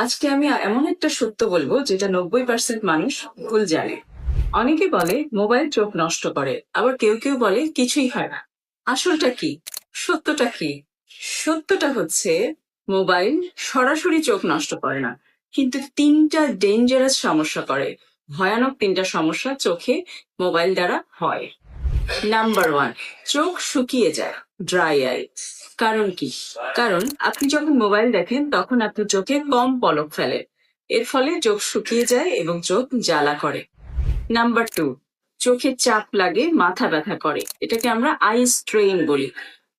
আজকে আমি এমন একটা সত্য বলবো যেটা 90% মানুষ ভুল জানে। অনেকে বলে মোবাইল চোখ নষ্ট করে, আবার কেউ কেউ বলে কিছুই হয় না। আসলটা কি? সত্যটা কি? সত্যটা হচ্ছে মোবাইল সরাসরি চোখ নষ্ট করে না, কিন্তু তিনটা ডেঞ্জারাস সমস্যা করে। ভয়ানক তিনটা সমস্যা চোখে মোবাইল দ্বারা হয়। নাম্বার ওয়ান, চোখ শুকিয়ে যায়, ড্রাই আই। কারণ কি? কারণ আপনি যখন মোবাইল দেখেন তখন আপনার চোখে কম পলক ফেলে। এর ফলে চোখ শুকিয়ে যায় এবং চোখ জ্বালা করে। নাম্বার টু, চোখে চাপ লাগে, মাথা ব্যথা করে। এটাকে আমরা আই স্ট্রেইন বলি।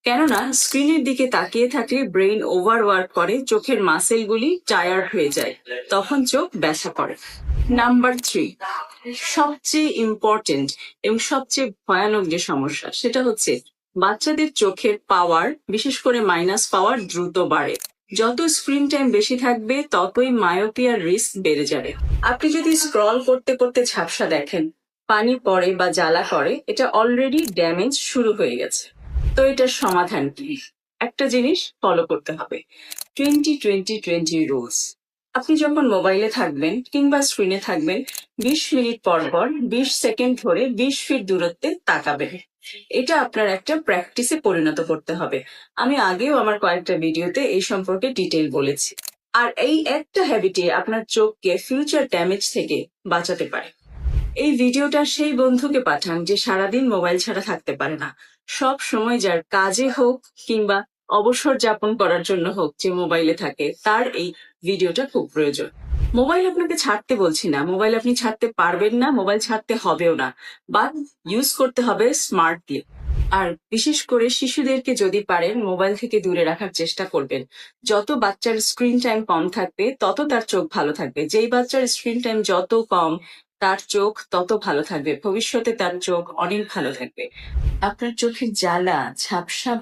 কেননা স্ক্রিনের দিকে তাকিয়ে থাকলে ব্রেইন ওভার ওয়ার্ক করে, চোখের মাসেলগুলি টায়ার্ড হয়ে যায়, তখন চোখ ব্যথা করে। নাম্বার থ্রি, সবচেয়ে ইম্পর্টেন্ট এবং সবচেয়ে ভয়ানক যে সমস্যা সেটা হচ্ছে বাচ্চাদের চোখের পাওয়ার, বিশেষ করে মাইনাস পাওয়ার দ্রুত বাড়ে। যত স্ক্রিন টাইম বেশি থাকবে ততই মায়োপিয়ার রিস্ক বেড়ে যাবে। আপনি যদি স্ক্রল করতে করতে ঝাপসা দেখেন, পানি পড়ে বা জ্বালা করে, এটা অলরেডি ড্যামেজ শুরু হয়ে গেছে। তো এটার সমাধান কি? একটা জিনিস ফলো করতে হবে, 20-20-20 রুলস। আপনি যখন মোবাইলে থাকবেন কিংবা স্ক্রিনে থাকবেন, 20 মিনিট পর পর 20 সেকেন্ড ধরে 20 ফিট দূরত্বে তাকাবেন। এটা আপনার একটা প্র্যাকটিসে পরিণত করতে হবে। আমি আগেও আমার কয়েকটা ভিডিওতে এই সম্পর্কে ডিটেল বলেছি। আর এই একটা হ্যাবিটে আপনার চোখকে ফিউচার ড্যামেজ থেকে বাঁচাতে পারে। এই ভিডিওটা সেই বন্ধুকে পাঠান যে সারাদিন মোবাইল ছাড়া থাকতে পারে না। সব সময় যার কাজে হোক কিংবা অবসর যাপন করার জন্য হোক যে মোবাইলে থাকে, তার এই ভিডিওটা খুব প্রয়োজন। মোবাইল আপনাকে ছাড়তে বলছি না, মোবাইল আপনি ছাড়তে পারবেন না, মোবাইল ছাড়তে হবেও না, বাট ইউজ করতে হবে স্মার্টলি। আর বিশেষ করে শিশুদেরকে যদি পারেন মোবাইল থেকে দূরে রাখার চেষ্টা করবেন। যত বাচ্চার স্ক্রিন টাইম কম থাকবে তত তার চোখ ভালো থাকবে। যেই বাচ্চার স্ক্রিন টাইম যত কম, তার চোখ তত ভালো থাকবে, ভবিষ্যতে তার চোখ অনেক ভালো থাকবে। আপনার চোখের জ্বালা, ঝাপসা